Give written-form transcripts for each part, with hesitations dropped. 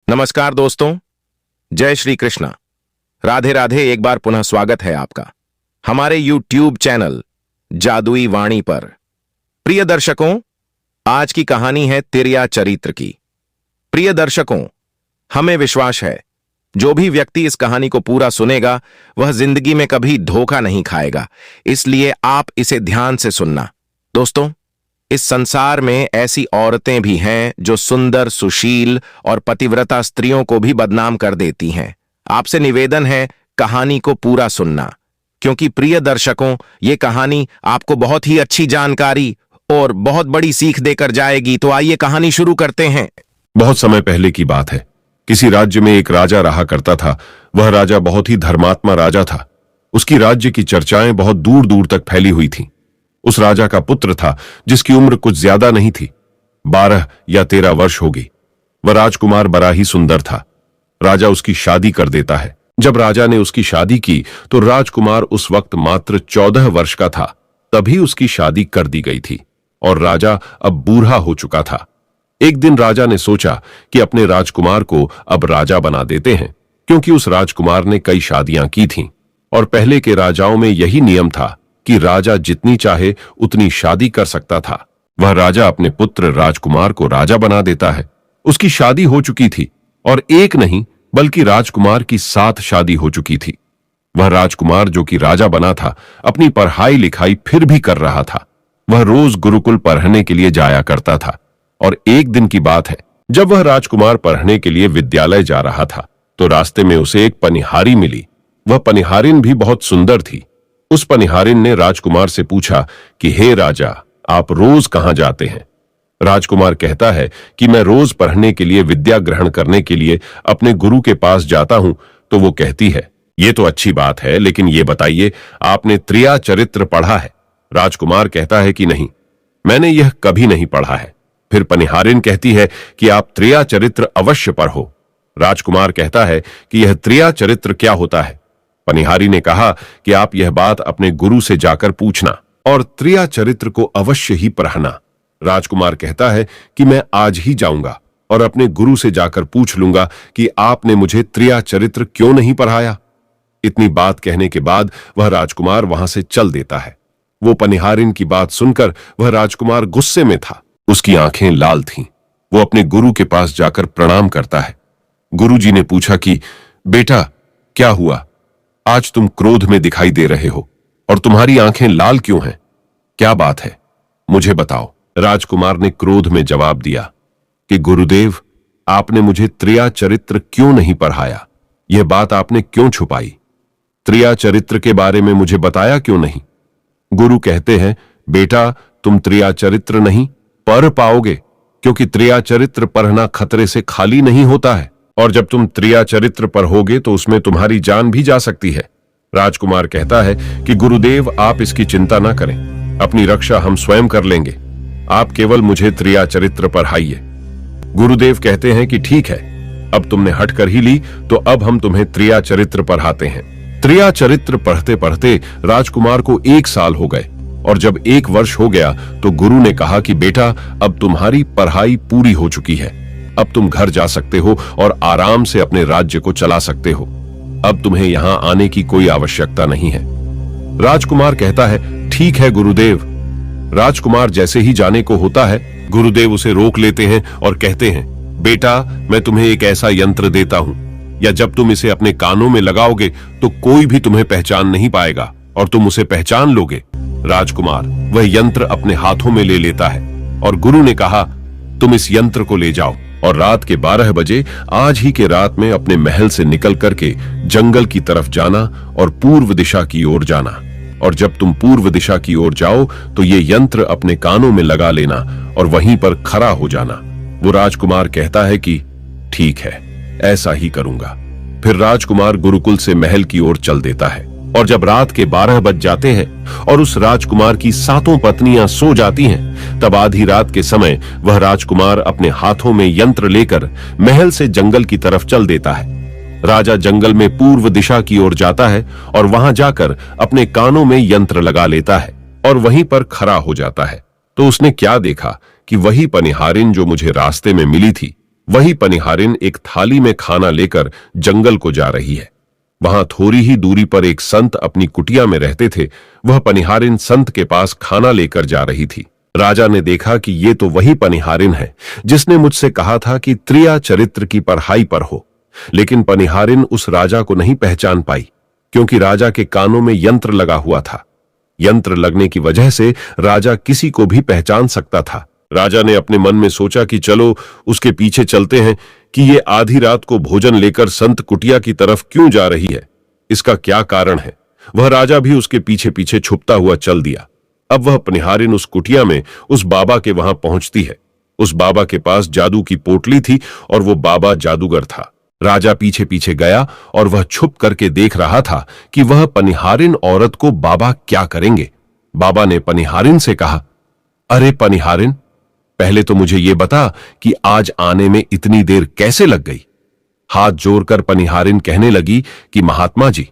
नमस्कार दोस्तों, जय श्री कृष्णा, राधे राधे। एक बार पुनः स्वागत है आपका हमारे YouTube चैनल जादुई वाणी पर। प्रिय दर्शकों, आज की कहानी है तिर्या चरित्र की। प्रिय दर्शकों, हमें विश्वास है जो भी व्यक्ति इस कहानी को पूरा सुनेगा वह जिंदगी में कभी धोखा नहीं खाएगा, इसलिए आप इसे ध्यान से सुनना। दोस्तों, इस संसार में ऐसी औरतें भी हैं जो सुंदर, सुशील और पतिव्रता स्त्रियों को भी बदनाम कर देती हैं। आपसे निवेदन है कहानी को पूरा सुनना, क्योंकि प्रिय दर्शकों, ये कहानी आपको बहुत ही अच्छी जानकारी और बहुत बड़ी सीख देकर जाएगी। तो आइए कहानी शुरू करते हैं। बहुत समय पहले की बात है। किसी राज्य में एक राजा रहा करता था। वह राजा बहुत ही धर्मात्मा राजा था। उसकी राज्य की चर्चाएं बहुत दूर दूर तक फैली हुई थीं। उस राजा का पुत्र था जिसकी उम्र कुछ ज्यादा नहीं थी, 12 या 13 वर्ष होगी। वह राजकुमार बड़ा ही सुंदर था। राजा उसकी शादी कर देता है। जब राजा ने उसकी शादी की तो राजकुमार उस वक्त मात्र 14 वर्ष का था। तभी उसकी शादी कर दी गई थी और राजा अब बूढ़ा हो चुका था। एक दिन राजा ने सोचा कि अपने राजकुमार को अब राजा बना देते हैं, क्योंकि उस राजकुमार ने कई शादियां की थीं और पहले के राजाओं में यही नियम था कि राजा जितनी चाहे उतनी शादी कर सकता था। वह राजा अपने पुत्र राजकुमार को राजा बना देता है। उसकी शादी हो चुकी थी और एक नहीं बल्कि राजकुमार की 7 शादी हो चुकी थी। वह राजकुमार जो कि राजा बना था, अपनी पढ़ाई लिखाई फिर भी कर रहा था। वह रोज गुरुकुल पढ़ने के लिए जाया करता था और एक दिन की बात है, जब वह राजकुमार पढ़ने के लिए विद्यालय जा रहा था तो रास्ते में उसे एक पनिहारी मिली। वह पनिहारिन भी बहुत सुंदर थी। उस पनिहारिन ने राजकुमार से पूछा कि हे राजा, आप रोज कहां जाते हैं? राजकुमार कहता है कि मैं रोज पढ़ने के लिए, विद्या ग्रहण करने के लिए अपने गुरु के पास जाता हूं। तो वो कहती है, ये तो अच्छी बात है, लेकिन ये बताइए, आपने त्रिया चरित्र पढ़ा है? राजकुमार कहता है कि नहीं, मैंने यह कभी नहीं पढ़ा है। फिर पनिहारिन कहती है कि आप त्रिया चरित्र अवश्य पढ़ो। राजकुमार कहता है कि यह त्रिया चरित्र क्या होता है? पनिहारी ने कहा कि आप यह बात अपने गुरु से जाकर पूछना और त्रिया चरित्र को अवश्य ही पढ़ना। राजकुमार कहता है कि मैं आज ही जाऊंगा और अपने गुरु से जाकर पूछ लूंगा कि आपने मुझे त्रिया चरित्र क्यों नहीं पढ़ाया। इतनी बात कहने के बाद वह राजकुमार वहां से चल देता है। वो पनिहारिन की बात सुनकर वह राजकुमार गुस्से में था। उसकी आंखें लाल थीं। वो अपने गुरु के पास जाकर प्रणाम करता है। गुरुजी ने पूछा कि बेटा, क्या हुआ? आज तुम क्रोध में दिखाई दे रहे हो और तुम्हारी आंखें लाल क्यों हैं? क्या बात है, मुझे बताओ। राजकुमार ने क्रोध में जवाब दिया कि गुरुदेव, आपने मुझे त्रिया चरित्र क्यों नहीं पढ़ाया? यह बात आपने क्यों छुपाई? त्रिया चरित्र के बारे में मुझे बताया क्यों नहीं? गुरु कहते हैं, बेटा, तुम त्रिया चरित्र नहीं पढ़ पाओगे, क्योंकि त्रिया चरित्र पढ़ना खतरे से खाली नहीं होता है, और जब तुम त्रिया चरित्र पढ़ोगे तो उसमें तुम्हारी जान भी जा सकती है। राजकुमार कहता है कि गुरुदेव, आप इसकी चिंता ना करें, अपनी रक्षा हम स्वयं कर लेंगे। आप केवल मुझे त्रिया चरित्र पढ़ाइए। गुरुदेव कहते हैं कि ठीक है, अब तुमने हट कर ही ली तो अब हम तुम्हें त्रिया चरित्र पढ़ाते हैं। त्रिया चरित्र पढ़ते पढ़ते राजकुमार को 1 साल हो गए और जब 1 वर्ष हो गया तो गुरु ने कहा कि बेटा, अब तुम्हारी पढ़ाई पूरी हो चुकी है। अब तुम घर जा सकते हो और आराम से अपने राज्य को चला सकते हो। अब तुम्हें यहां आने की कोई आवश्यकता नहीं है। राजकुमार कहता है, ठीक है गुरुदेव। राजकुमार जैसे ही जाने को होता है, गुरुदेव उसे रोक लेते हैं और कहते हैं, बेटा, मैं तुम्हें एक ऐसा यंत्र देता हूं, या जब तुम इसे अपने कानों में लगाओगे तो कोई भी तुम्हें पहचान नहीं पाएगा और तुम उसे पहचान लोगे। राजकुमार वह यंत्र अपने हाथों में ले लेता है और गुरु ने कहा, तुम इस यंत्र को ले जाओ और रात के 12 बजे आज ही के रात में अपने महल से निकल करके जंगल की तरफ जाना और पूर्व दिशा की ओर जाना। और जब तुम पूर्व दिशा की ओर जाओ तो ये यंत्र अपने कानों में लगा लेना और वहीं पर खड़ा हो जाना। वो राजकुमार कहता है कि ठीक है, ऐसा ही करूंगा। फिर राजकुमार गुरुकुल से महल की ओर चल देता है और जब रात के 12 बज जाते हैं और उस राजकुमार की 7 पत्नियां सो जाती हैं, तब आधी रात के समय वह राजकुमार अपने हाथों में यंत्र लेकर महल से जंगल की तरफ चल देता है। राजा जंगल में पूर्व दिशा की ओर जाता है और वहां जाकर अपने कानों में यंत्र लगा लेता है और वहीं पर खड़ा हो जाता है। तो उसने क्या देखा कि वही पनिहारिन जो मुझे रास्ते में मिली थी, वही पनिहारिन एक थाली में खाना लेकर जंगल को जा रही है। वहां थोड़ी ही दूरी पर एक संत अपनी कुटिया में रहते थे। वह पनिहारिन संत के पास खाना लेकर जा रही थी। राजा ने देखा कि ये तो वही पनिहारिन है जिसने मुझसे कहा था कि त्रिया चरित्र की पढ़ाई पर हो। लेकिन पनिहारिन उस राजा को नहीं पहचान पाई, क्योंकि राजा के कानों में यंत्र लगा हुआ था। यंत्र लगने की वजह से राजा किसी को भी पहचान सकता था। राजा ने अपने मन में सोचा कि चलो उसके पीछे चलते हैं कि ये आधी रात को भोजन लेकर संत कुटिया की तरफ क्यों जा रही है, इसका क्या कारण है। वह राजा भी उसके पीछे पीछे छुपता हुआ चल दिया। अब वह पनिहारिन उस कुटिया में उस बाबा के वहां पहुंचती है। उस बाबा के पास जादू की पोटली थी और वो बाबा जादूगर था। राजा पीछे पीछे गया और वह छुप करके देख रहा था कि वह पनिहारिन औरत को बाबा क्या करेंगे। बाबा ने पनिहारिन से कहा, अरे पनिहारिन, पहले तो मुझे ये बता कि आज आने में इतनी देर कैसे लग गई। हाथ जोड़कर पनिहारिन कहने लगी कि महात्मा जी,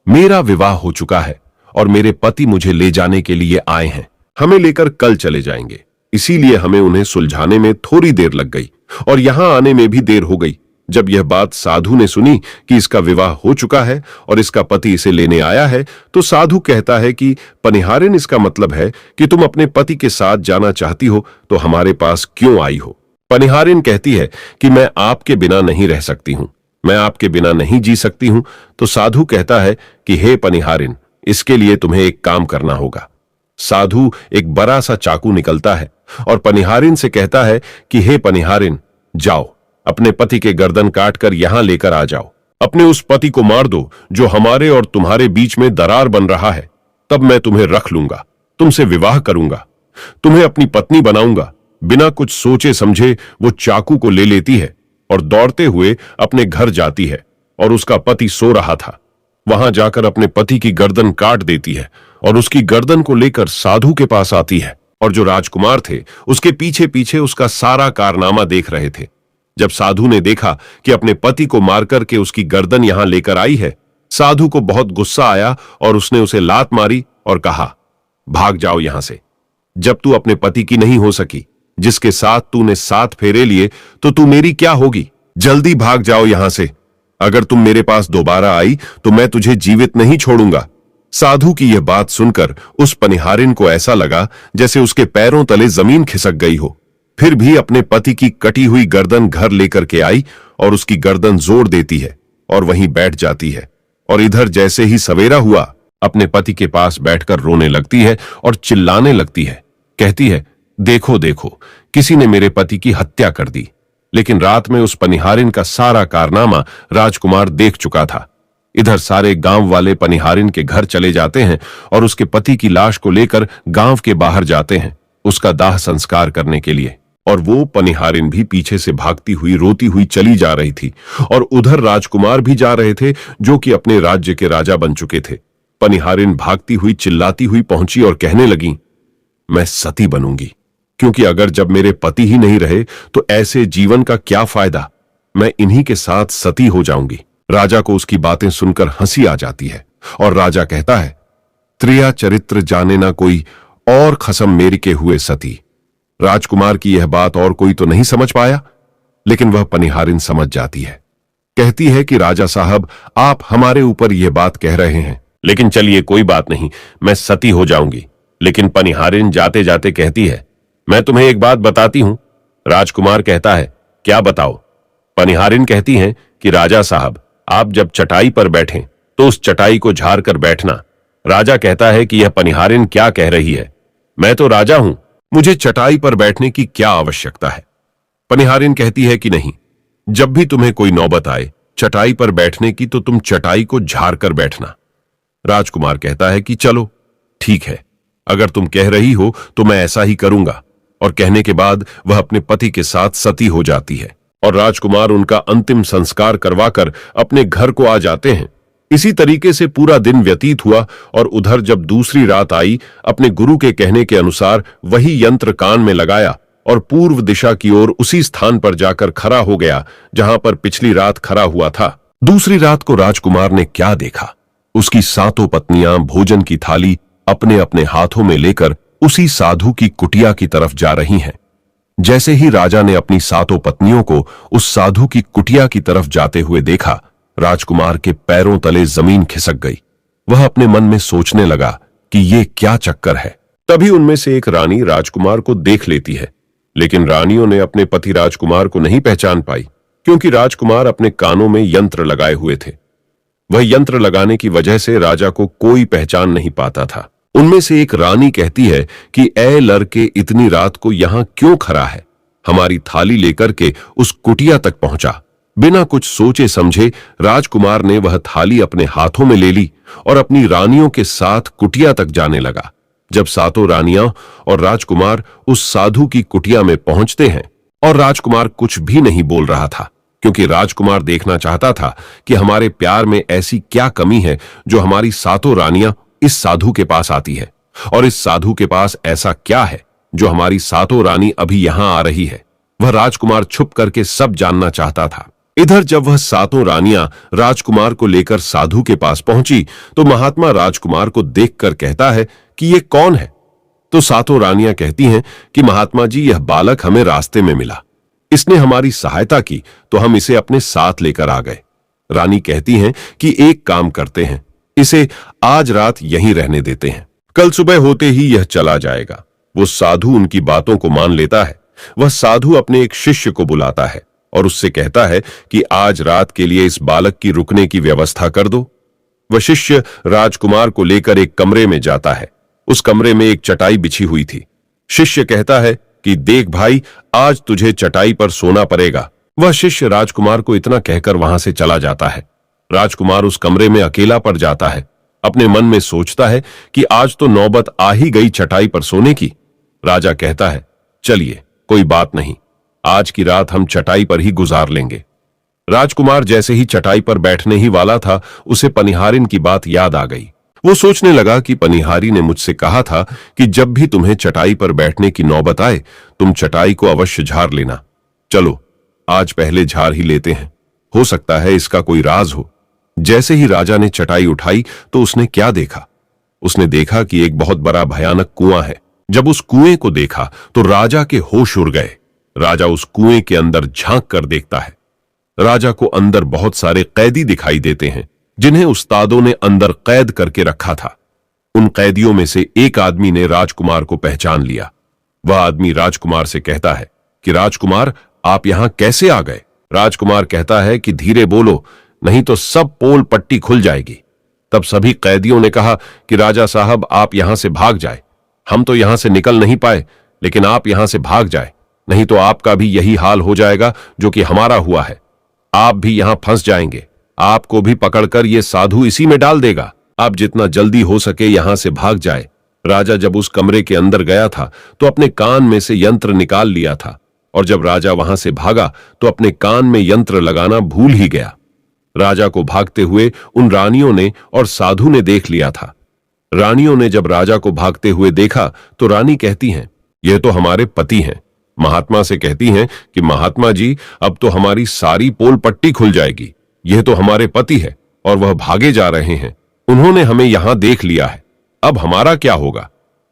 मेरा विवाह हो चुका है और मेरे पति मुझे ले जाने के लिए आए हैं। हमें लेकर कल चले जाएंगे, इसीलिए हमें उन्हें सुलझाने में थोड़ी देर लग गई और यहां आने में भी देर हो गई। जब यह बात साधु ने सुनी कि इसका विवाह हो चुका है और इसका पति इसे लेने आया है, तो साधु कहता है कि पनिहारिन, इसका मतलब है कि तुम अपने पति के साथ जाना चाहती हो, तो हमारे पास क्यों आई हो। पनिहारिन कहती है कि मैं आपके बिना नहीं रह सकती हूं, मैं आपके बिना नहीं जी सकती हूं। तो साधु कहता है कि हे पनिहारिन, इसके लिए तुम्हें एक काम करना होगा। साधु एक बड़ा सा चाकू निकलता है और पनिहारिन से कहता है कि हे पनिहारिन, जाओ अपने पति के गर्दन काटकर यहां लेकर आ जाओ। अपने उस पति को मार दो जो हमारे और तुम्हारे बीच में दरार बन रहा है। तब मैं तुम्हें रख लूंगा, तुमसे विवाह करूंगा, तुम्हें अपनी पत्नी बनाऊंगा। बिना कुछ सोचे समझे वो चाकू को ले लेती है और दौड़ते हुए अपने घर जाती है और उसका पति सो रहा था। वहां जाकर अपने पति की गर्दन काट देती है और उसकी गर्दन को लेकर साधु के पास आती है। और जो राजकुमार थे उसके पीछे पीछे उसका सारा कारनामा देख रहे थे। जब साधु ने देखा कि अपने पति को मार करके उसकी गर्दन यहां लेकर आई है, साधु को बहुत गुस्सा आया और उसने उसे लात मारी और कहा, भाग जाओ यहां से। जब तू अपने पति की नहीं हो सकी, जिसके साथ तूने 7 फेरे लिए, तो तू मेरी क्या होगी। जल्दी भाग जाओ यहां से। अगर तुम मेरे पास दोबारा आई तो मैं तुझे जीवित नहीं छोड़ूंगा। साधु की यह बात सुनकर उस पनिहारिन को ऐसा लगा जैसे उसके पैरों तले जमीन खिसक गई हो। फिर भी अपने पति की कटी हुई गर्दन घर लेकर के आई और उसकी गर्दन जोड़ देती है और वहीं बैठ जाती है। और इधर जैसे ही सवेरा हुआ, अपने पति के पास बैठकर रोने लगती है और चिल्लाने लगती है। कहती है, देखो देखो, किसी ने मेरे पति की हत्या कर दी। लेकिन रात में उस पनिहारिन का सारा कारनामा राजकुमार देख चुका था। इधर सारे गांव वाले पनिहारिन के घर चले जाते हैं और उसके पति की लाश को लेकर गांव के बाहर जाते हैं उसका दाह संस्कार करने के लिए। और वो पनिहारिन भी पीछे से भागती हुई रोती हुई चली जा रही थी और उधर राजकुमार भी जा रहे थे जो कि अपने राज्य के राजा बन चुके थे। पनिहारिन भागती हुई चिल्लाती हुई पहुंची और कहने लगी, मैं सती बनूंगी, क्योंकि अगर जब मेरे पति ही नहीं रहे तो ऐसे जीवन का क्या फायदा। मैं इन्हीं के साथ सती हो जाऊंगी। राजा को उसकी बातें सुनकर हंसी आ जाती है और राजा कहता है, त्रिया चरित्र जाने ना कोई और खसम मेरी के हुए सती। राजकुमार की यह बात और कोई तो नहीं समझ पाया, लेकिन वह पनिहारिन समझ जाती है। कहती है कि राजा साहब, आप हमारे ऊपर यह बात कह रहे हैं, लेकिन चलिए कोई बात नहीं, मैं सती हो जाऊंगी। लेकिन पनिहारिन जाते जाते कहती है, मैं तुम्हें एक बात बताती हूं। राजकुमार कहता है, क्या बताओ। पनिहारिन कहती हैं कि राजा साहब, आप जब चटाई पर बैठें तो उस चटाई को झाड़ कर बैठना। राजा कहता है कि यह पनिहारिन क्या कह रही है, मैं तो राजा हूं, मुझे चटाई पर बैठने की क्या आवश्यकता है। पनिहारिन कहती है कि नहीं, जब भी तुम्हें कोई नौबत आए चटाई पर बैठने की, तो तुम चटाई को झाड़ कर बैठना। राजकुमार कहता है कि चलो ठीक है, अगर तुम कह रही हो तो मैं ऐसा ही करूंगा। और कहने के बाद वह अपने पति के साथ सती हो जाती है और राजकुमार उनका अंतिम संस्कार करवाकर अपने घर को आ जाते हैं। इसी तरीके से पूरा दिन व्यतीत हुआ और उधर जब दूसरी रात आई, अपने गुरु के कहने के अनुसार वही यंत्र कान में लगाया और पूर्व दिशा की ओर उसी स्थान पर जाकर खड़ा हो गया जहां पर पिछली रात खड़ा हुआ था। दूसरी रात को राजकुमार ने क्या देखा, उसकी 7 पत्नियां भोजन की थाली अपने अपने हाथों में लेकर उसी साधु की कुटिया की तरफ जा रही हैं। जैसे ही राजा ने अपनी सातों पत्नियों को उस साधु की कुटिया की तरफ जाते हुए देखा, राजकुमार के पैरों तले जमीन खिसक गई। वह अपने मन में सोचने लगा कि ये क्या चक्कर है। तभी उनमें से एक रानी राजकुमार को देख लेती है, लेकिन रानियों ने अपने पति राजकुमार को नहीं पहचान पाई, क्योंकि राजकुमार अपने कानों में यंत्र लगाए हुए थे। वह यंत्र लगाने की वजह से राजा को कोई पहचान नहीं पाता था। उनमें से एक रानी कहती है कि ए लड़के, इतनी रात को यहां क्यों खड़ा है? हमारी थाली लेकर के उस कुटिया तक पहुंचा। बिना कुछ सोचे समझे राजकुमार ने वह थाली अपने हाथों में ले ली और अपनी रानियों के साथ कुटिया तक जाने लगा। जब सातों रानियां और राजकुमार उस साधु की कुटिया में पहुंचते हैं, और राजकुमार कुछ भी नहीं बोल रहा था, क्योंकि राजकुमार देखना चाहता था कि हमारे प्यार में ऐसी क्या कमी है जो हमारी सातों रानियां इस साधु के पास आती है, और इस साधु के पास ऐसा क्या है जो हमारी सातों रानी अभी यहां आ रही है। वह राजकुमार छुप करके सब जानना चाहता था। इधर जब वह सातों रानियां राजकुमार को लेकर साधु के पास पहुंची, तो महात्मा राजकुमार को देखकर कहता है कि ये कौन है? तो सातों रानियां कहती हैं कि महात्मा जी, यह बालक हमें रास्ते में मिला, इसने हमारी सहायता की तो हम इसे अपने साथ लेकर आ गए। रानी कहती हैं कि एक काम करते हैं, इसे आज रात यहीं रहने देते हैं, कल सुबह होते ही यह चला जाएगा। वो साधु उनकी बातों को मान लेता है। वह साधु अपने एक शिष्य को बुलाता है और उससे कहता है कि आज रात के लिए इस बालक की रुकने की व्यवस्था कर दो। वह शिष्य राजकुमार को लेकर एक कमरे में जाता है। उस कमरे में एक चटाई बिछी हुई थी। शिष्य कहता है कि देख भाई, आज तुझे चटाई पर सोना पड़ेगा। वह शिष्य राजकुमार को इतना कहकर वहां से चला जाता है। राजकुमार उस कमरे में अकेला पड़ जाता है। अपने मन में सोचता है कि आज तो नौबत आ ही गई चटाई पर सोने की। राजा कहता है, चलिए कोई बात नहीं, आज की रात हम चटाई पर ही गुजार लेंगे। राजकुमार जैसे ही चटाई पर बैठने ही वाला था, उसे पनिहारिन की बात याद आ गई। वो सोचने लगा कि पनिहारी ने मुझसे कहा था कि जब भी तुम्हें चटाई पर बैठने की नौबत आए, तुम चटाई को अवश्य झाड़ लेना। चलो आज पहले झाड़ ही लेते हैं, हो सकता है इसका कोई राज हो। जैसे ही राजा ने चटाई उठाई तो उसने क्या देखा? उसने देखा कि एक बहुत बड़ा भयानक कुआं है। जब उस कुएं को देखा तो राजा के होश उड़ गए। राजा उस कुएं के अंदर झांक कर देखता है। राजा को अंदर बहुत सारे कैदी दिखाई देते हैं, जिन्हें उस्तादों ने अंदर कैद करके रखा था। उन कैदियों में से एक आदमी ने राजकुमार को पहचान लिया। वह आदमी राजकुमार से कहता है कि राजकुमार, आप यहां कैसे आ गए? राजकुमार कहता है कि धीरे बोलो, नहीं तो सब पोल पट्टी खुल जाएगी। तब सभी कैदियों ने कहा कि राजा साहब, आप यहां से भाग जाए। हम तो यहां से निकल नहीं पाए, लेकिन आप यहां से भाग जाए, नहीं तो आपका भी यही हाल हो जाएगा जो कि हमारा हुआ है। आप भी यहां फंस जाएंगे। आपको भी पकड़कर ये साधु इसी में डाल देगा। आप जितना जल्दी हो सके यहां से भाग जाए। राजा जब उस कमरे के अंदर गया था तो अपने कान में से यंत्र निकाल लिया था, और जब राजा वहां से भागा तो अपने कान में यंत्र लगाना भूल ही गया। राजा को भागते हुए उन रानियों ने और साधु ने देख लिया था। रानियों ने जब राजा को भागते हुए देखा तो रानी कहती हैं, यह तो हमारे पति हैं। महात्मा से कहती हैं कि महात्मा जी, अब तो हमारी सारी पोल पट्टी खुल जाएगी। यह तो हमारे पति है और वह भागे जा रहे हैं। उन्होंने हमें यहां देख लिया है, अब हमारा क्या होगा?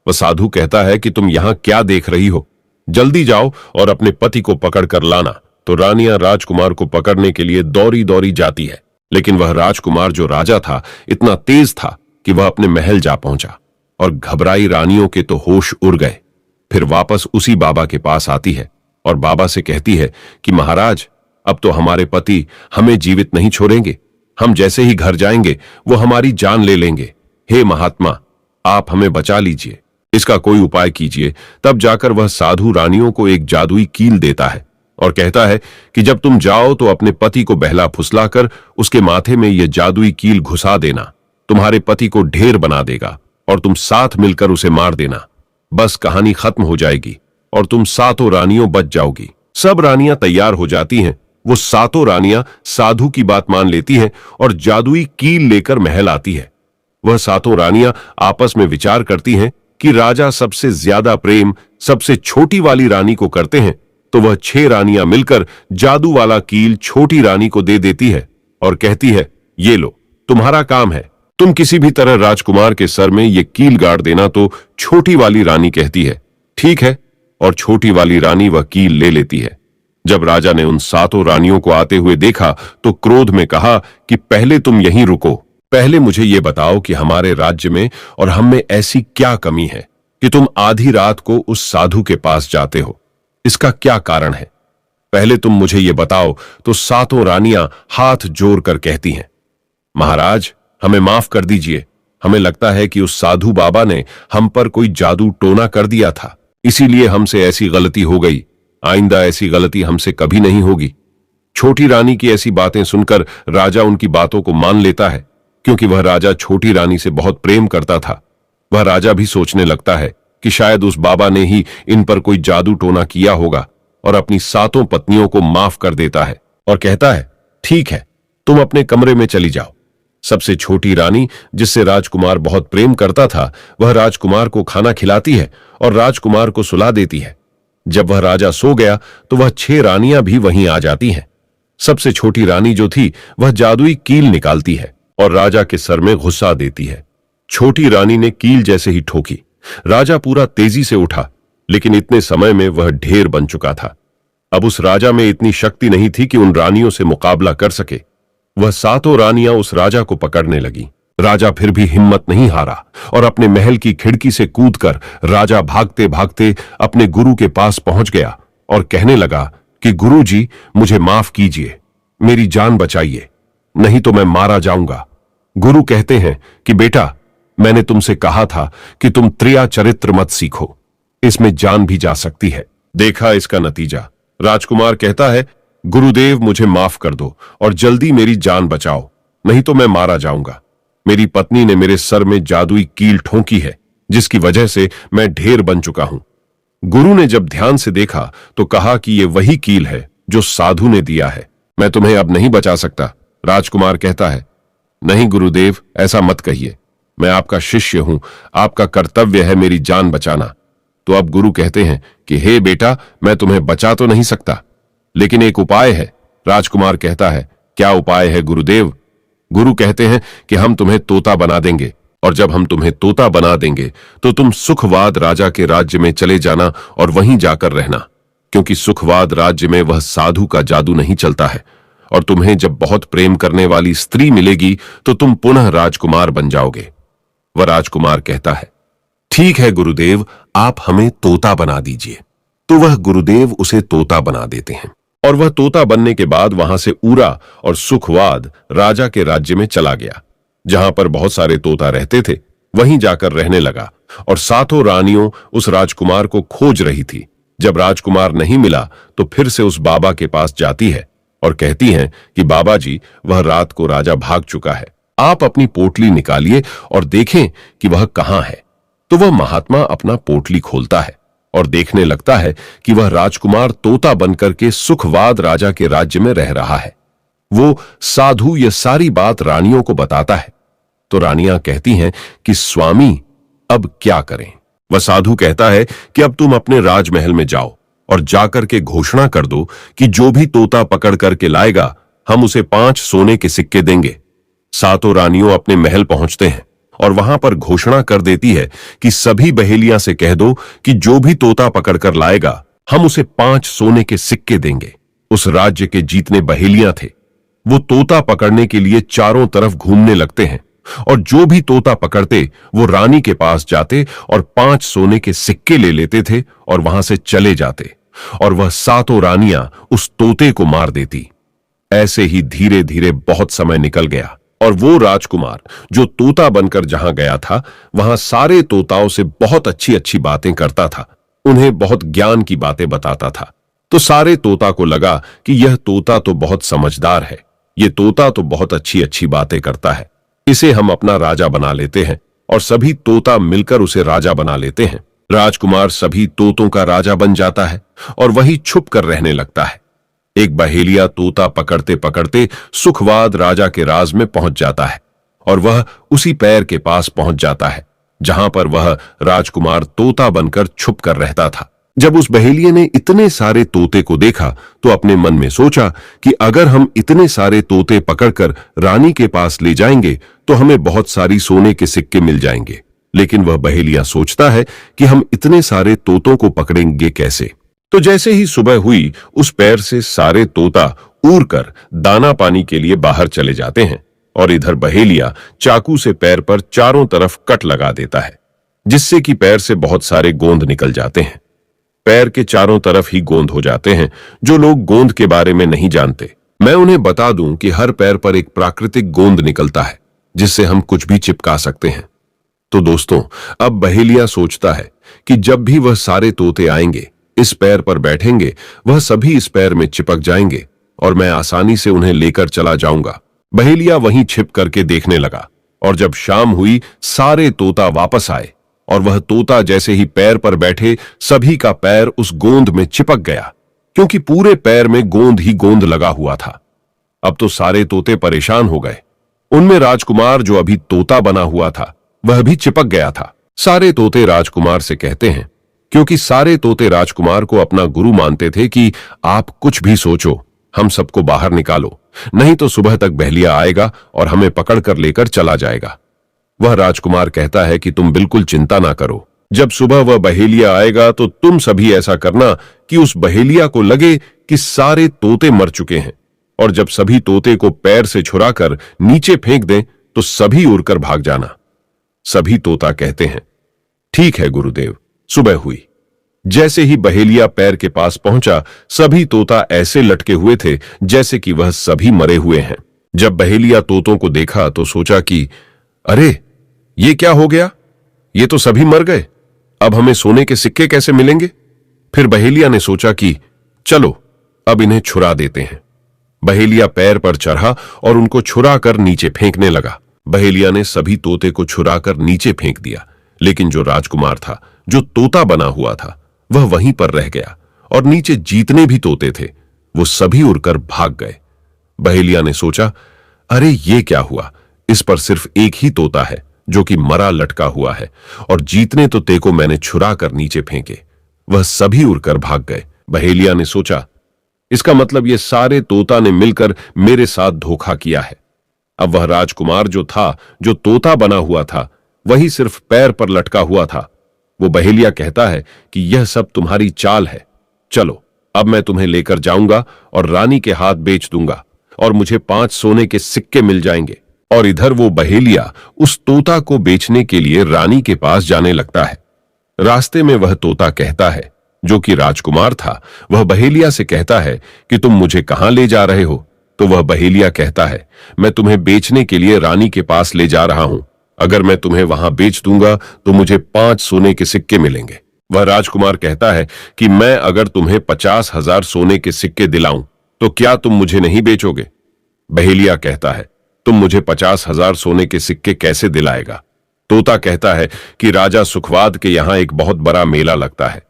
वह साधु कहता है कि तुम यहां क्या देख रही हो? जल्दी जाओ और अपने पति को पकड़ कर लाना। तो रानियां राजकुमार को पकड़ने के लिए दौड़ी दौड़ी जाती है, लेकिन वह राजकुमार जो राजा था इतना तेज था कि वह अपने महल जा पहुंचा, और घबराई रानियों के तो होश उड़ गए। फिर वापस उसी बाबा के पास आती है और बाबा से कहती है कि महाराज, अब तो हमारे पति हमें जीवित नहीं छोड़ेंगे। हम जैसे ही घर जाएंगे वो हमारी जान ले लेंगे। हे महात्मा, आप हमें बचा लीजिए, इसका कोई उपाय कीजिए। तब जाकर वह साधु रानियों को एक जादुई कील देता है और कहता है कि जब तुम जाओ तो अपने पति को बहला फुसलाकर उसके माथे में यह जादुई कील घुसा देना। तुम्हारे पति को ढेर बना देगा और तुम साथ मिलकर उसे मार देना। बस कहानी खत्म हो जाएगी और तुम सातों रानियों बच जाओगी। सब रानियां तैयार हो जाती हैं। वो सातों रानियां साधु की बात मान लेती हैं और जादुई कील लेकर महल आती है। वह सातों रानियां आपस में विचार करती हैं कि राजा सबसे ज्यादा प्रेम सबसे छोटी वाली रानी को करते हैं, तो वह 6 रानियां मिलकर जादू वाला कील छोटी रानी को दे देती है और कहती है, ये लो, तुम्हारा काम है, तुम किसी भी तरह राजकुमार के सर में ये कील गाड़ देना। तो छोटी वाली रानी कहती है, ठीक है, और छोटी वाली रानी वह कील ले लेती है। जब राजा ने उन सातों रानियों को आते हुए देखा तो क्रोध में कहा कि पहले तुम यहीं रुको, पहले मुझे ये बताओ कि हमारे राज्य में और हम में ऐसी क्या कमी है कि तुम आधी रात को उस साधु के पास जाते हो। इसका क्या कारण है, पहले तुम मुझे ये बताओ। तो सातों रानियां हाथ जोड़कर कहती हैं, महाराज हमें माफ कर दीजिए, हमें लगता है कि उस साधु बाबा ने हम पर कोई जादू टोना कर दिया था, इसीलिए हमसे ऐसी गलती हो गई। आइंदा ऐसी गलती हमसे कभी नहीं होगी। छोटी रानी की ऐसी बातें सुनकर राजा उनकी बातों को मान लेता है, क्योंकि वह राजा छोटी रानी से बहुत प्रेम करता था। वह राजा भी सोचने लगता है कि शायद उस बाबा ने ही इन पर कोई जादू टोना किया होगा, और अपनी सातों पत्नियों को माफ कर देता है और कहता है, ठीक है, तुम अपने कमरे में चली जाओ। सबसे छोटी रानी, जिससे राजकुमार बहुत प्रेम करता था, वह राजकुमार को खाना खिलाती है और राजकुमार को सुला देती है। जब वह राजा सो गया तो वह 6 रानियां भी वहीं आ जाती हैं। सबसे छोटी रानी जो थी वह जादुई कील निकालती है और राजा के सर में घुसा देती है। छोटी रानी ने कील जैसे ही ठोकी, राजा पूरा तेजी से उठा, लेकिन इतने समय में वह ढेर बन चुका था। अब उस राजा में इतनी शक्ति नहीं थी कि उन रानियों से मुकाबला कर सके। वह सातों रानियां उस राजा को पकड़ने लगी। राजा फिर भी हिम्मत नहीं हारा और अपने महल की खिड़की से कूदकर राजा भागते भागते अपने गुरु के पास पहुंच गया और कहने लगा कि गुरु जी, मुझे माफ कीजिए, मेरी जान बचाइए, नहीं तो मैं मारा जाऊंगा। गुरु कहते हैं कि बेटा, मैंने तुमसे कहा था कि तुम त्रिया चरित्र मत सीखो, इसमें जान भी जा सकती है। देखा इसका नतीजा। राजकुमार कहता है, गुरुदेव मुझे माफ कर दो और जल्दी मेरी जान बचाओ, नहीं तो मैं मारा जाऊंगा। मेरी पत्नी ने मेरे सर में जादुई कील ठोंकी है, जिसकी वजह से मैं ढेर बन चुका हूं। गुरु ने जब ध्यान से देखा तो कहा कि यह वही कील है जो साधु ने दिया है। मैं तुम्हें अब नहीं बचा सकता। राजकुमार कहता है, नहीं गुरुदेव, ऐसा मत कहिए, मैं आपका शिष्य हूं, आपका कर्तव्य है मेरी जान बचाना। तो अब गुरु कहते हैं कि हे बेटा, मैं तुम्हें बचा तो नहीं सकता, लेकिन एक उपाय है। राजकुमार कहता है, क्या उपाय है गुरुदेव? गुरु कहते हैं कि हम तुम्हें तोता बना देंगे, और जब हम तुम्हें तोता बना देंगे तो तुम सुखवाद राजा के राज्य में चले जाना और वहीं जाकर रहना, क्योंकि सुखवाद राज्य में वह साधु का जादू नहीं चलता है। और तुम्हें जब बहुत प्रेम करने वाली स्त्री मिलेगी तो तुम पुनः राजकुमार बन जाओगे। वह राजकुमार कहता है, ठीक है गुरुदेव, आप हमें तोता बना दीजिए। तो वह गुरुदेव उसे तोता बना देते हैं, और वह तोता बनने के बाद वहां से उरा और सुखवाद राजा के राज्य में चला गया। जहां पर बहुत सारे तोता रहते थे वहीं जाकर रहने लगा, और सातों रानियों उस राजकुमार को खोज रही थी। जब राजकुमार नहीं मिला तो फिर से उस बाबा के पास जाती है और कहती हैं कि बाबा जी, वह रात को राजा भाग चुका है, आप अपनी पोटली निकालिए और देखें कि वह कहां है। तो वह महात्मा अपना पोटली खोलता है और देखने लगता है कि वह राजकुमार तोता बनकर के सुखवाद राजा के राज्य में रह रहा है। वो साधु यह सारी बात रानियों को बताता है। तो रानियां कहती हैं कि स्वामी, अब क्या करें? वह साधु कहता है कि अब तुम अपने राजमहल में जाओ और जाकर के घोषणा कर दो कि जो भी तोता पकड़ करके लाएगा हम उसे 5 सोने के सिक्के देंगे। सातों रानियों अपने महल पहुंचते हैं और वहां पर घोषणा कर देती है कि सभी बहेलियां से कह दो कि जो भी तोता पकड़कर लाएगा हम उसे 5 सोने के सिक्के देंगे। उस राज्य के जितने बहेलियां थे वो तोता पकड़ने के लिए चारों तरफ घूमने लगते हैं, और जो भी तोता पकड़ते वो रानी के पास जाते और 5 सोने के सिक्के ले लेते थे और वहां से चले जाते, और वह सातों रानियां उस तोते को मार देती। ऐसे ही धीरे धीरे बहुत समय निकल गया, और वो राजकुमार जो तोता बनकर जहां गया था वहां सारे तोताओं से बहुत अच्छी अच्छी बातें करता था, उन्हें बहुत ज्ञान की बातें बताता था। तो सारे तोता को लगा कि यह तोता तो बहुत समझदार है, ये तोता तो बहुत अच्छी अच्छी बातें करता है, इसे हम अपना राजा बना लेते हैं। और सभी तोता मिलकर उसे राजा बना लेते हैं। राजकुमार सभी तोतों का राजा बन जाता है और वही छुप कर रहने लगता है। एक बहेलिया तोता पकड़ते पकड़ते सुखवाद राजा के राज में पहुंच जाता है, और वह उसी पैर के पास पहुंच जाता है जहां पर वह राजकुमार तोता बनकर छुप कर रहता था। जब उस बहेलिये ने इतने सारे तोते को देखा तो अपने मन में सोचा कि अगर हम इतने सारे तोते पकड़कर रानी के पास ले जाएंगे तो हमें बहुत सारी सोने के सिक्के मिल जाएंगे। लेकिन वह बहेलिया सोचता है कि हम इतने सारे तोतों को पकड़ेंगे कैसे। तो जैसे ही सुबह हुई, उस पैर से सारे तोता उड़कर दाना पानी के लिए बाहर चले जाते हैं और इधर बहेलिया चाकू से पैर पर चारों तरफ कट लगा देता है, जिससे कि पैर से बहुत सारे गोंद निकल जाते हैं। पैर के चारों तरफ ही गोंद हो जाते हैं। जो लोग गोंद के बारे में नहीं जानते, मैं उन्हें बता दूं कि हर पैर पर एक प्राकृतिक गोंद निकलता है, जिससे हम कुछ भी चिपका सकते हैं। तो दोस्तों, अब बहेलिया सोचता है कि जब भी वह सारे तोते आएंगे, इस पैर पर बैठेंगे, वह सभी इस पैर में चिपक जाएंगे और मैं आसानी से उन्हें लेकर चला जाऊंगा। बहेलिया वहीं छिप करके देखने लगा और जब शाम हुई, सारे तोता वापस आए और वह तोता जैसे ही पैर पर बैठे, सभी का पैर उस गोंद में चिपक गया, क्योंकि पूरे पैर में गोंद ही गोंद लगा हुआ था। अब तो सारे तोते परेशान हो गए। उनमें राजकुमार, जो अभी तोता बना हुआ था, वह भी चिपक गया था। सारे तोते राजकुमार से कहते हैं, क्योंकि सारे तोते राजकुमार को अपना गुरु मानते थे, कि आप कुछ भी सोचो, हम सबको बाहर निकालो, नहीं तो सुबह तक बहेलिया आएगा और हमें पकड़कर लेकर चला जाएगा। वह राजकुमार कहता है कि तुम बिल्कुल चिंता ना करो। जब सुबह वह बहेलिया आएगा तो तुम सभी ऐसा करना कि उस बहेलिया को लगे कि सारे तोते मर चुके हैं, और जब सभी तोते को पैर से छुड़ाकर नीचे फेंक दें तो सभी उड़कर भाग जाना। सभी तोता कहते हैं, ठीक है गुरुदेव। सुबह हुई। जैसे ही बहेलिया पैर के पास पहुंचा, सभी तोता ऐसे लटके हुए थे जैसे कि वह सभी मरे हुए हैं। जब बहेलिया तोतों को देखा तो सोचा कि अरे, ये क्या हो गया? ये तो सभी मर गए। अब हमें सोने के सिक्के कैसे मिलेंगे? फिर बहेलिया ने सोचा कि चलो अब इन्हें छुड़ा देते हैं। बहेलिया पैर पर चढ़ा और उनको छुरा कर नीचे फेंकने लगा। बहेलिया ने सभी तोते को छुराकर नीचे फेंक दिया, लेकिन जो राजकुमार था, जो तोता बना हुआ था, वह वहीं पर रह गया और नीचे जितने भी तोते थे, वो सभी उड़कर भाग गए। बहेलिया ने सोचा, अरे ये क्या हुआ? इस पर सिर्फ एक ही तोता है जो कि मरा लटका हुआ है, और जितने तोते को मैंने छुरा कर नीचे फेंके, वह सभी उड़कर भाग गए। बहेलिया ने सोचा, इसका मतलब ये सारे तोता ने मिलकर मेरे साथ धोखा किया है। अब वह राजकुमार जो था, जो तोता बना हुआ था, वही सिर्फ पैर पर लटका हुआ था। वो बहेलिया कहता है कि यह सब तुम्हारी चाल है। चलो अब मैं तुम्हें लेकर जाऊंगा और रानी के हाथ बेच दूंगा और मुझे 5 सोने के सिक्के मिल जाएंगे। और इधर वो बहेलिया उस तोता को बेचने के लिए रानी के पास जाने लगता है। रास्ते में वह तोता कहता है, जो कि राजकुमार था, वह बहेलिया से कहता है कि तुम मुझे कहां ले जा रहे हो? तो वह बहेलिया कहता है, मैं तुम्हें बेचने के लिए रानी के पास ले जा रहा हूं। अगर मैं तुम्हें वहां बेच दूंगा तो मुझे 5 सोने के सिक्के मिलेंगे। वह राजकुमार कहता है कि मैं अगर तुम्हें 50,000 सोने के सिक्के दिलाऊं तो क्या तुम मुझे नहीं बेचोगे? बहेलिया कहता है, तुम मुझे 50,000 सोने के सिक्के कैसे दिलाएगा? तोता कहता है कि राजा सुखवाद के यहां एक बहुत बड़ा मेला लगता है,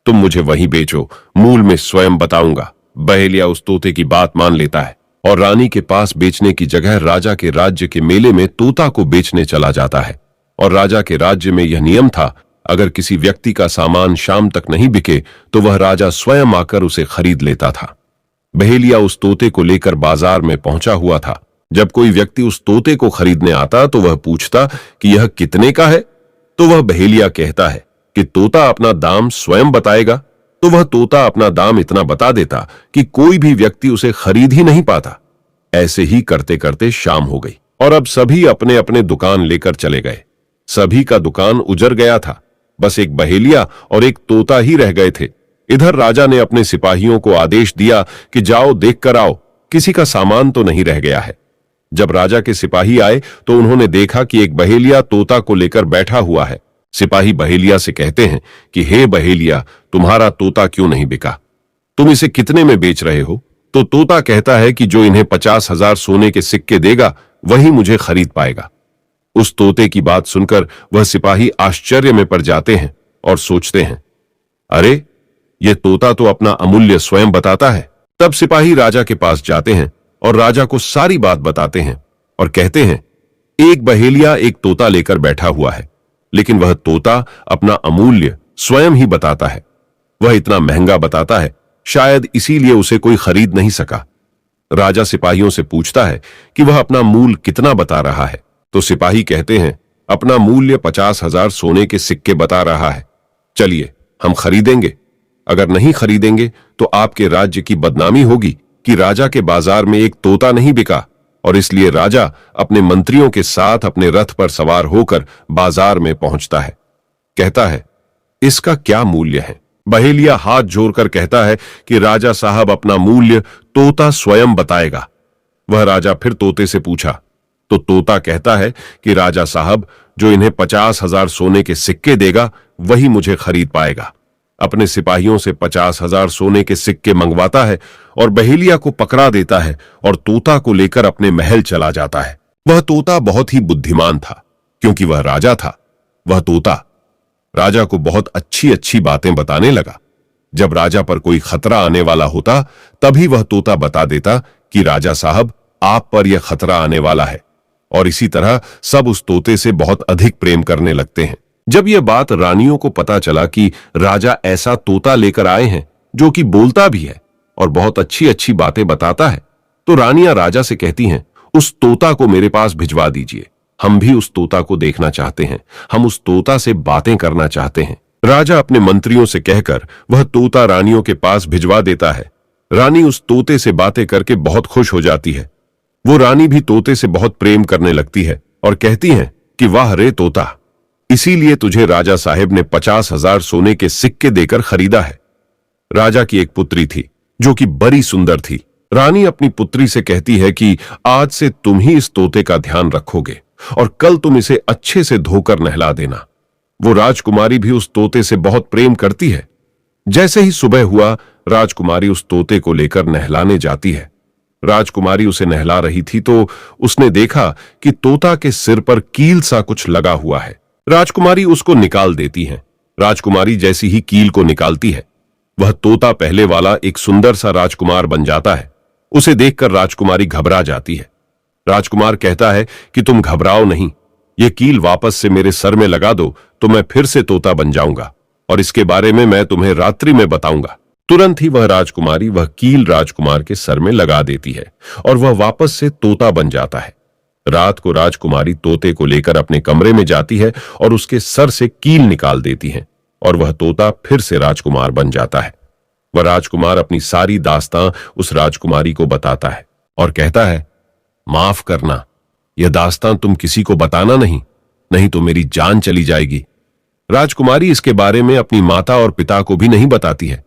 तुम मुझे वहीं बेचो, मूल में स्वयं बताऊंगा। बहेलिया उस तोते की बात मान लेता है और रानी के पास बेचने की जगह राजा के राज्य के मेले में तोता को बेचने चला जाता है। और राजा के राज्य में यह नियम था, अगर किसी व्यक्ति का सामान शाम तक नहीं बिके तो वह राजा स्वयं आकर उसे खरीद लेता था। बहेलिया उस तोते को लेकर बाजार में पहुंचा हुआ था। जब कोई व्यक्ति उस तोते को खरीदने आता तो वह पूछता कि यह कितने का है? तो वह बहेलिया कहता है कि तोता अपना दाम स्वयं बताएगा। तो वह तोता अपना दाम इतना बता देता कि कोई भी व्यक्ति उसे खरीद ही नहीं पाता। ऐसे ही करते करते शाम हो गई और अब सभी अपने अपने दुकान लेकर चले गए। सभी का दुकान उजड़ गया था, बस एक बहेलिया और एक तोता ही रह गए थे। इधर राजा ने अपने सिपाहियों को आदेश दिया कि जाओ देख कर आओ, किसी का सामान तो नहीं रह गया है। जब राजा के सिपाही आए तो उन्होंने देखा कि एक बहेलिया तोता को लेकर बैठा हुआ है। सिपाही बहेलिया से कहते हैं कि हे बहेलिया, तुम्हारा तोता क्यों नहीं बिका? तुम इसे कितने में बेच रहे हो? तो तोता कहता है कि जो इन्हें 50,000 सोने के सिक्के देगा वही मुझे खरीद पाएगा। उस तोते की बात सुनकर वह सिपाही आश्चर्य में पड़ जाते हैं और सोचते हैं, अरे ये तोता तो अपना अमूल्य स्वयं बताता है। तब सिपाही राजा के पास जाते हैं और राजा को सारी बात बताते हैं और कहते हैं, एक बहेलिया एक तोता लेकर बैठा हुआ है, लेकिन वह तोता अपना अमूल्य स्वयं ही बताता है। वह इतना महंगा बताता है, शायद इसीलिए उसे कोई खरीद नहीं सका। राजा सिपाहियों से पूछता है कि वह अपना मूल कितना बता रहा है। तो सिपाही कहते हैं अपना मूल्य 50,000 सोने के सिक्के बता रहा है। चलिए हम खरीदेंगे। अगर नहीं खरीदेंगे तो आपके राज्य की बदनामी होगी कि राजा के बाजार में एक तोता नहीं बिका। और इसलिए राजा अपने मंत्रियों के साथ अपने रथ पर सवार होकर बाजार में पहुंचता है। कहता है, इसका क्या मूल्य है? बहेलिया हाथ जोड़कर कहता है कि राजा साहब, अपना मूल्य तोता स्वयं बताएगा। वह राजा फिर तोते से पूछा तो तोता कहता है कि राजा साहब, जो इन्हें 50,000 सोने के सिक्के देगा वही मुझे खरीद पाएगा। अपने सिपाहियों से 50,000 सोने के सिक्के मंगवाता है और बहेलिया को पकड़ा देता है और तोता को लेकर अपने महल चला जाता है। वह तोता बहुत ही बुद्धिमान था क्योंकि वह राजा था। वह तोता राजा को बहुत अच्छी अच्छी बातें बताने लगा। जब राजा पर कोई खतरा आने वाला होता तभी वह तोता बता देता कि राजा साहब, आप पर यह खतरा आने वाला है। और इसी तरह सब उस तोते से बहुत अधिक प्रेम करने लगते हैं। जब यह बात रानियों को पता चला कि राजा ऐसा तोता लेकर आए हैं जो कि बोलता भी है और बहुत अच्छी अच्छी बातें बताता है, तो रानियां राजा से कहती हैं, उस तोता को मेरे पास भिजवा दीजिए। हम भी उस तोता को देखना चाहते हैं। हम उस तोता से बातें करना चाहते हैं। राजा अपने मंत्रियों से कहकर वह तोता रानियों के पास भिजवा देता है। रानी उस तोते से बातें करके बहुत खुश हो जाती है। वो रानी भी तोते से बहुत प्रेम करने लगती है और कहती है कि वाह रे तोता, इसीलिए तुझे राजा साहेब ने 50,000 सोने के सिक्के देकर खरीदा है। राजा की एक पुत्री थी जो कि बड़ी सुंदर थी। रानी अपनी पुत्री से कहती है कि आज से तुम ही इस तोते का ध्यान रखोगे और कल तुम इसे अच्छे से धोकर नहला देना। वो राजकुमारी भी उस तोते से बहुत प्रेम करती है। जैसे ही सुबह हुआ, राजकुमारी उस तोते को लेकर नहलाने जाती है। राजकुमारी उसे नहला रही थी तो उसने देखा कि तोता के सिर पर कील सा कुछ लगा हुआ है। राजकुमारी उसको निकाल देती है। राजकुमारी जैसी ही कील को निकालती है, वह तोता पहले वाला एक सुंदर सा राजकुमार बन जाता है। उसे देखकर राजकुमारी घबरा जाती है। राजकुमार कहता है कि तुम घबराओ नहीं, ये कील वापस से मेरे सर में लगा दो तो मैं फिर से तोता बन जाऊंगा और इसके बारे में मैं तुम्हें रात्रि में बताऊंगा। तुरंत ही वह राजकुमारी वह कील राजकुमार के सर में लगा देती है और वह वापस से तोता बन जाता है। रात को राजकुमारी तोते को लेकर अपने कमरे में जाती है और उसके सर से कील निकाल देती है और वह तोता फिर से राजकुमार बन जाता है। वह राजकुमार अपनी सारी दास्तां उस राजकुमारी को बताता है और कहता है, माफ करना, यह दास्तां तुम किसी को बताना नहीं तो मेरी जान चली जाएगी। राजकुमारी इसके बारे में अपनी माता और पिता को भी नहीं बताती है।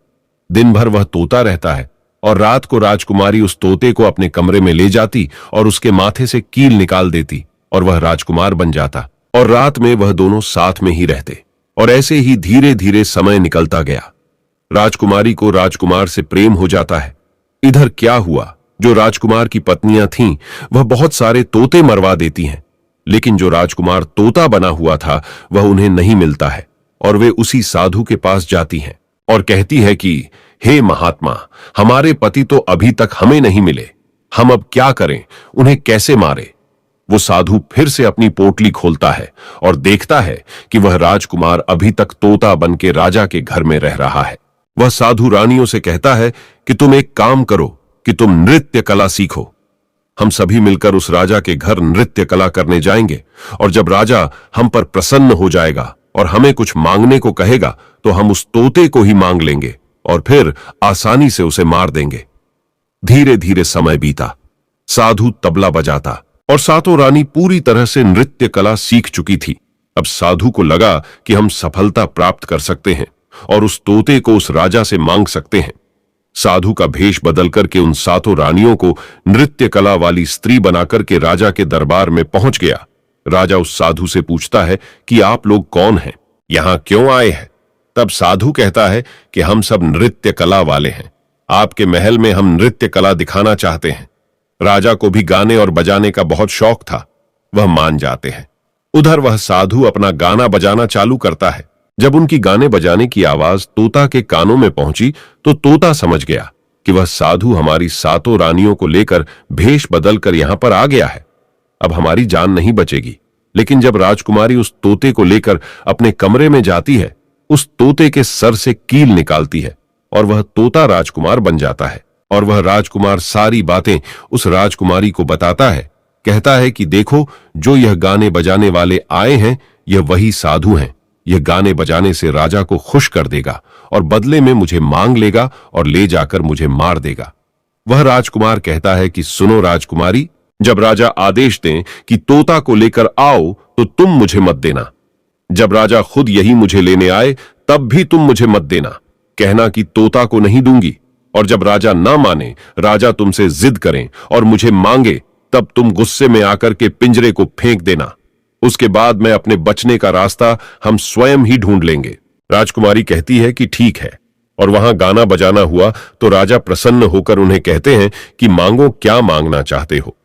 दिन भर वह तोता रहता है और रात को राजकुमारी उस तोते को अपने कमरे में ले जाती और उसके माथे से कील निकाल देती और वह राजकुमार बन जाता और रात में वह दोनों साथ में ही रहते। और ऐसे ही धीरे धीरे समय निकलता गया। राजकुमारी को राजकुमार से प्रेम हो जाता है। इधर क्या हुआ, जो राजकुमार की पत्नियां थीं वह बहुत सारे तोते मरवा देती हैं, लेकिन जो राजकुमार तोता बना हुआ था वह उन्हें नहीं मिलता है और वे उसी साधु के पास जाती हैं और कहती है कि हे महात्मा, हमारे पति तो अभी तक हमें नहीं मिले, हम अब क्या करें, उन्हें कैसे मारे। वो साधु फिर से अपनी पोटली खोलता है और देखता है कि वह राजकुमार अभी तक तोता बन के राजा के घर में रह रहा है। वह साधु रानियों से कहता है कि तुम एक काम करो कि तुम नृत्य कला सीखो। हम सभी मिलकर उस राजा के घर नृत्य कला करने जाएंगे और जब राजा हम पर प्रसन्न हो जाएगा और हमें कुछ मांगने को कहेगा तो हम उस तोते को ही मांग लेंगे और फिर आसानी से उसे मार देंगे। धीरे धीरे समय बीता। साधु तबला बजाता और सातों रानी पूरी तरह से नृत्य कला सीख चुकी थी। अब साधु को लगा कि हम सफलता प्राप्त कर सकते हैं और उस तोते को उस राजा से मांग सकते हैं। साधु का भेष बदल करके उन सातों रानियों को नृत्य कला वाली स्त्री बनाकर के राजा के दरबार में पहुंच गया। राजा उस साधु से पूछता है कि आप लोग कौन हैं, यहां क्यों आए हैं। तब साधु कहता है कि हम सब नृत्य कला वाले हैं, आपके महल में हम नृत्य कला दिखाना चाहते हैं। राजा को भी गाने और बजाने का बहुत शौक था, वह मान जाते हैं। उधर वह साधु अपना गाना बजाना चालू करता है। जब उनकी गाने बजाने की आवाज तोता के कानों में पहुंची तो तोता समझ गया कि वह साधु हमारी सातों रानियों को लेकर भेष बदलकर यहां पर आ गया है, अब हमारी जान नहीं बचेगी। लेकिन जब राजकुमारी उस तोते को लेकर अपने कमरे में जाती है, उस तोते के सर से कील निकालती है और वह तोता राजकुमार बन जाता है और वह राजकुमार सारी बातें उस राजकुमारी को बताता है कहता है कि देखो, जो यह गाने बजाने वाले आए हैं यह वही साधु हैं। यह गाने बजाने से राजा को खुश कर देगा और बदले में मुझे मांग लेगा और ले जाकर मुझे मार देगा। वह राजकुमार कहता है कि सुनो राजकुमारी, जब राजा आदेश दें कि तोता को लेकर आओ तो तुम मुझे मत देना। जब राजा खुद यही मुझे लेने आए तब भी तुम मुझे मत देना। कहना कि तोता को नहीं दूंगी, और जब राजा ना माने, राजा तुमसे जिद करें और मुझे मांगे, तब तुम गुस्से में आकर के पिंजरे को फेंक देना। उसके बाद मैं अपने बचने का रास्ता हम स्वयं ही ढूंढ लेंगे। राजकुमारी कहती है कि ठीक है, और वहां गाना बजाना हुआ तो राजा प्रसन्न होकर उन्हें कहते हैं कि मांगो, क्या मांगना चाहते हो।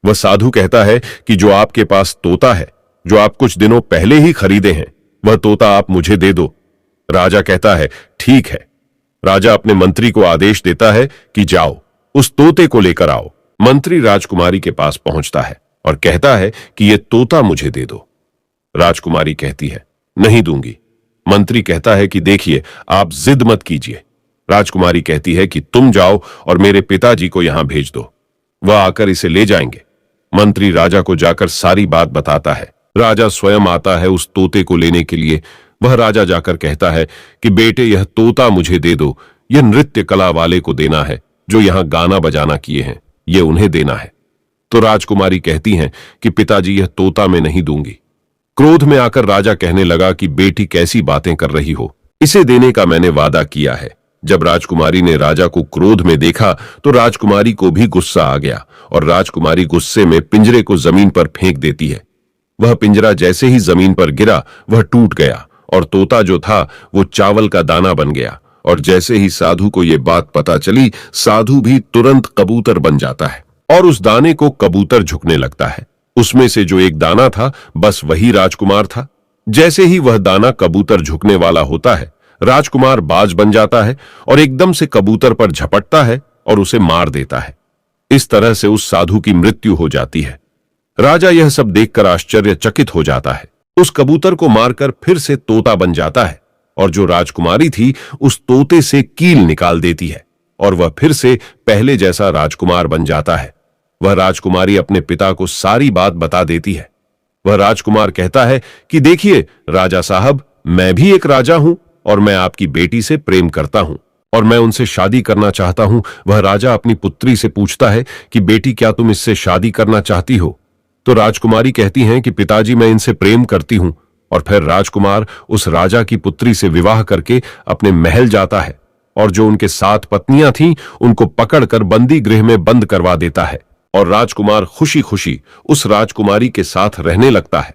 वह साधु कहता है कि जो आपके पास तोता है, जो आप कुछ दिनों पहले ही खरीदे हैं, वह तोता आप मुझे दे दो। राजा कहता है ठीक है। राजा अपने मंत्री को आदेश देता है कि जाओ, उस तोते को लेकर आओ। मंत्री राजकुमारी के पास पहुंचता है और कहता है कि यह तोता मुझे दे दो। राजकुमारी कहती है नहीं दूंगी। मंत्री कहता है कि देखिए, आप जिद मत कीजिए। राजकुमारी कहती है कि तुम जाओ और मेरे पिताजी को यहां भेज दो, वह आकर इसे ले जाएंगे। मंत्री राजा को जाकर सारी बात बताता है। राजा स्वयं आता है उस तोते को लेने के लिए। वह राजा जाकर कहता है कि बेटे, यह तोता मुझे दे दो। यह नृत्य कला वाले को देना है, जो यहां गाना बजाना किए हैं, यह उन्हें देना है। तो राजकुमारी कहती हैं कि पिताजी, यह तोता मैं नहीं दूंगी। क्रोध में आकर राजा कहने लगा कि बेटी, कैसी बातें कर रही हो, इसे देने का मैंने वादा किया है। जब राजकुमारी ने राजा को क्रोध में देखा तो राजकुमारी को भी गुस्सा आ गया और राजकुमारी गुस्से में पिंजरे को जमीन पर फेंक देती है। वह पिंजरा जैसे ही जमीन पर गिरा वह टूट गया और तोता जो था वो चावल का दाना बन गया। और जैसे ही साधु को यह बात पता चली, साधु भी तुरंत कबूतर बन जाता है और उस दाने को कबूतर झुकने लगता है। उसमें से जो एक दाना था, बस वही राजकुमार था। जैसे ही वह दाना कबूतर झुकने वाला होता है, राजकुमार बाज बन जाता है और एकदम से कबूतर पर झपटता है और उसे मार देता है। इस तरह से उस साधु की मृत्यु हो जाती है। राजा यह सब देखकर आश्चर्यचकित हो जाता है। उस कबूतर को मारकर फिर से तोता बन जाता है और जो राजकुमारी थी उस तोते से कील निकाल देती है और वह फिर से पहले जैसा राजकुमार बन जाता है। वह राजकुमारी अपने पिता को सारी बात बता देती है। वह राजकुमार कहता है कि देखिए राजा साहब, मैं भी एक राजा हूं और मैं आपकी बेटी से प्रेम करता हूं और मैं उनसे शादी करना चाहता हूं। वह राजा अपनी पुत्री से पूछता है कि बेटी, क्या तुम इससे शादी करना चाहती हो? तो राजकुमारी कहती हैं कि पिताजी, मैं इनसे प्रेम करती हूं। और फिर राजकुमार उस राजा की पुत्री से विवाह करके अपने महल जाता है और जो उनके 7 पत्नियां थीं उनको पकड़कर बंदी गृह में बंद करवा देता है और राजकुमार खुशी खुशी उस राजकुमारी के साथ रहने लगता है।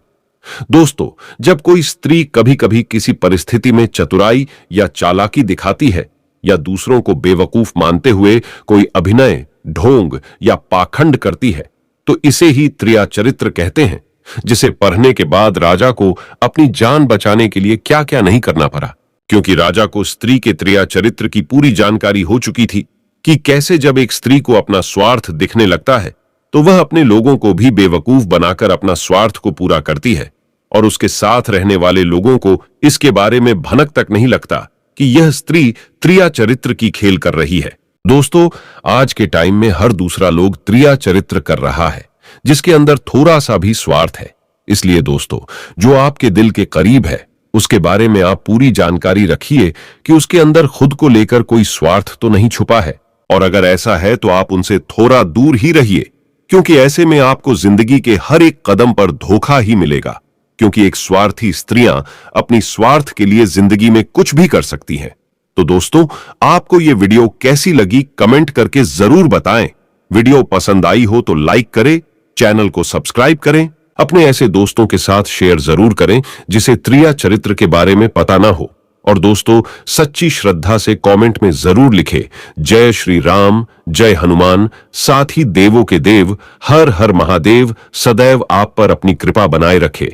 दोस्तों, जब कोई स्त्री कभी कभी किसी परिस्थिति में चतुराई या चालाकी दिखाती है या दूसरों को बेवकूफ मानते हुए कोई अभिनय, ढोंग या पाखंड करती है, तो इसे ही त्रिया चरित्र कहते हैं, जिसे पढ़ने के बाद राजा को अपनी जान बचाने के लिए क्या क्या नहीं करना पड़ा, क्योंकि राजा को स्त्री के त्रिया चरित्र की पूरी जानकारी हो चुकी थी कि कैसे जब एक स्त्री को अपना स्वार्थ दिखने लगता है तो वह अपने लोगों को भी बेवकूफ बनाकर अपना स्वार्थ को पूरा करती है और उसके साथ रहने वाले लोगों को इसके बारे में भनक तक नहीं लगता कि यह स्त्री त्रिया चरित्र की खेल कर रही है। दोस्तों, आज के टाइम में हर दूसरा लोग त्रिया चरित्र कर रहा है, जिसके अंदर थोड़ा सा भी स्वार्थ है। इसलिए दोस्तों, जो आपके दिल के करीब है उसके बारे में आप पूरी जानकारी रखिए कि उसके अंदर खुद को लेकर कोई स्वार्थ तो नहीं छुपा है, और अगर ऐसा है तो आप उनसे थोड़ा दूर ही रहिए, क्योंकि ऐसे में आपको जिंदगी के हर एक कदम पर धोखा ही मिलेगा, क्योंकि एक स्वार्थी स्त्रियां अपनी स्वार्थ के लिए जिंदगी में कुछ भी कर सकती हैं। तो दोस्तों, आपको ये वीडियो कैसी लगी कमेंट करके जरूर बताएं। वीडियो पसंद आई हो तो लाइक करें, चैनल को सब्सक्राइब करें, अपने ऐसे दोस्तों के साथ शेयर जरूर करें जिसे त्रिया चरित्र के बारे में पता ना हो। और दोस्तों, सच्ची श्रद्धा से कमेंट में जरूर लिखें जय श्री राम, जय हनुमान। साथ ही देवों के देव हर हर महादेव सदैव आप पर अपनी कृपा बनाए रखे।